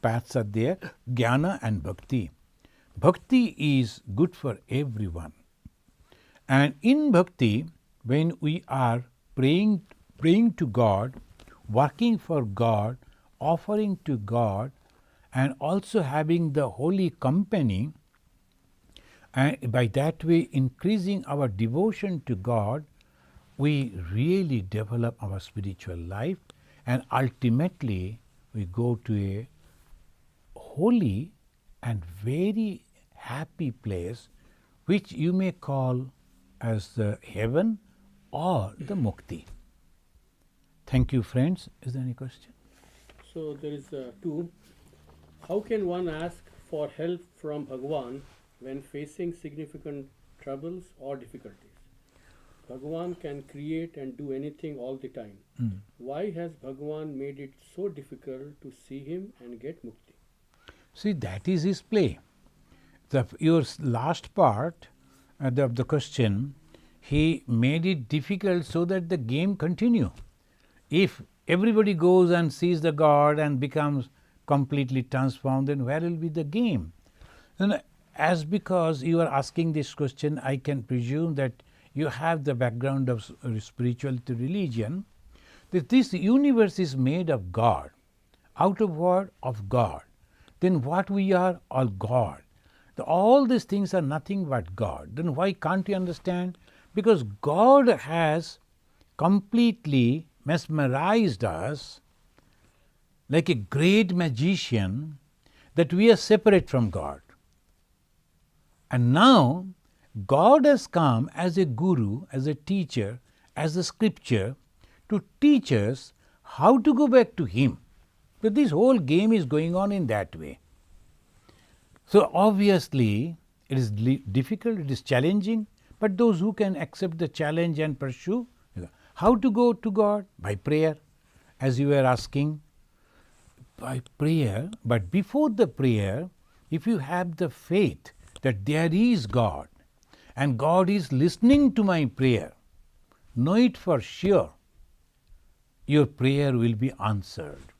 paths are there, jnana and bhakti. Bhakti is good for everyone. And in bhakti, when we are praying to God, working for God, offering to God, and also having the holy company, and by that way increasing our devotion to God, we really develop our spiritual life, and ultimately we go to a holy and very happy place, which you may call as the heaven or the mukti. Thank you, friends. Is there any question? So there is two. How can one ask for help from Bhagavan when facing significant troubles or difficulties? Bhagavan can create and do anything all the time. Why has Bhagavan made it so difficult to see him and get mukti? See, that is his play. Your last part of the question, he made it difficult so that the game continue. If everybody goes and sees the God and becomes completely transformed, then where will be the game? And as because you are asking this question, I can presume that you have the background of spirituality, religion, that this universe is made of God. Out of what? Of God. Then what we are? All God. All these things are nothing but God. Then why can't you understand? Because God has completely mesmerized us like a great magician, that we are separate from God. And now God has come as a guru, as a teacher, as a scripture to teach us how to go back to Him. So this whole game is going on in that way. So obviously it is difficult, it is challenging, but those who can accept the challenge and pursue, how to go to God? By prayer, as you were asking, by prayer. But before the prayer, if you have the faith that there is God and God is listening to my prayer, know it for sure, your prayer will be answered.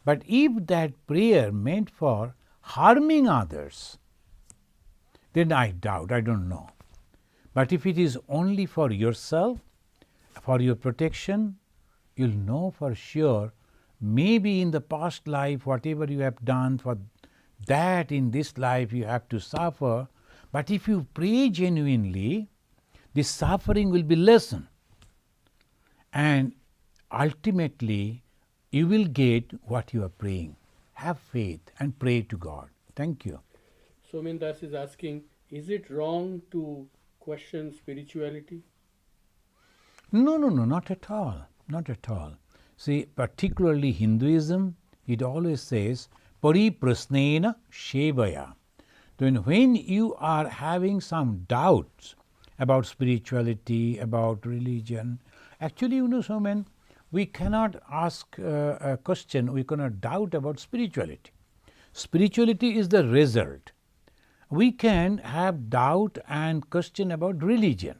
But if that prayer meant for harming others, then I doubt, I don't know. But if it is only for yourself, for your protection, you'll know for sure, maybe in the past life, whatever you have done, for that in this life you have to suffer. But if you pray genuinely, this suffering will be lessened. And ultimately, you will get what you are praying. Have faith and pray to God. Thank you. So Mindas is asking, is it wrong to question spirituality? No, not at all. Not at all. See, particularly Hinduism, it always says, pariprasnena shevaya. Then when you are having some doubts about spirituality, about religion, actually, Swami, we cannot ask a question, we cannot doubt about spirituality. Spirituality is the result. We can have doubt and question about religion.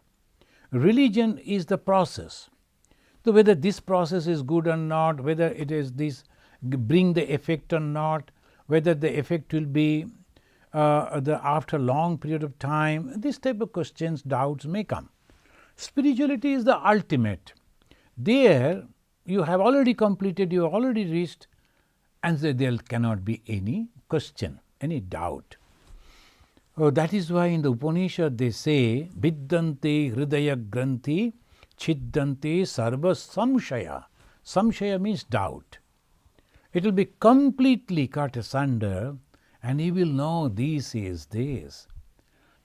Religion is the process. So whether this process is good or not, whether it is this bring the effect or not, whether the effect will be after a long period of time, this type of questions, doubts may come. Spirituality is the ultimate. There you have already completed, you have already reached, and so there cannot be any question, any doubt. That is why in the Upanishad they say, Viddante hridaya granthi chiddante sarva samshaya. Samshaya means doubt. It will be completely cut asunder and you will know this is this.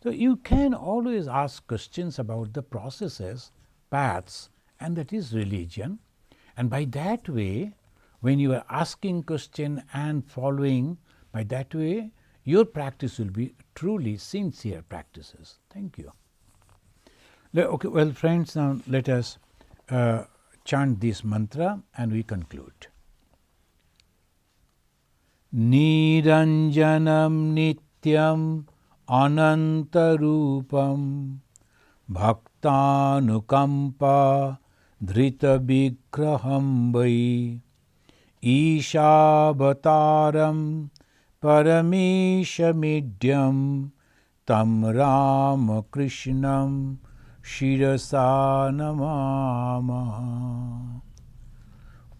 So you can always ask questions about the processes, paths, and that is religion. And by that way, when you are asking question and following, by that way, your practice will be truly sincere practices. Thank you. Okay, well, friends, now let us chant this mantra and we conclude. Niranjanam Nityam Anantarupam Bhaktanukampa Dhrita Vigraham Vai Ishabhataram Parameshamidhyam Tam Ramakrishnam Shirasa Namamaha.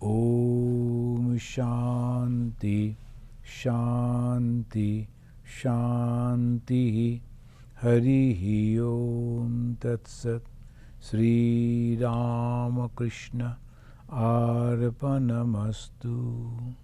Om Shanti Shanti Shanti Harihi Om Tat Sat. Sri Ramakrishna Arpanamastu.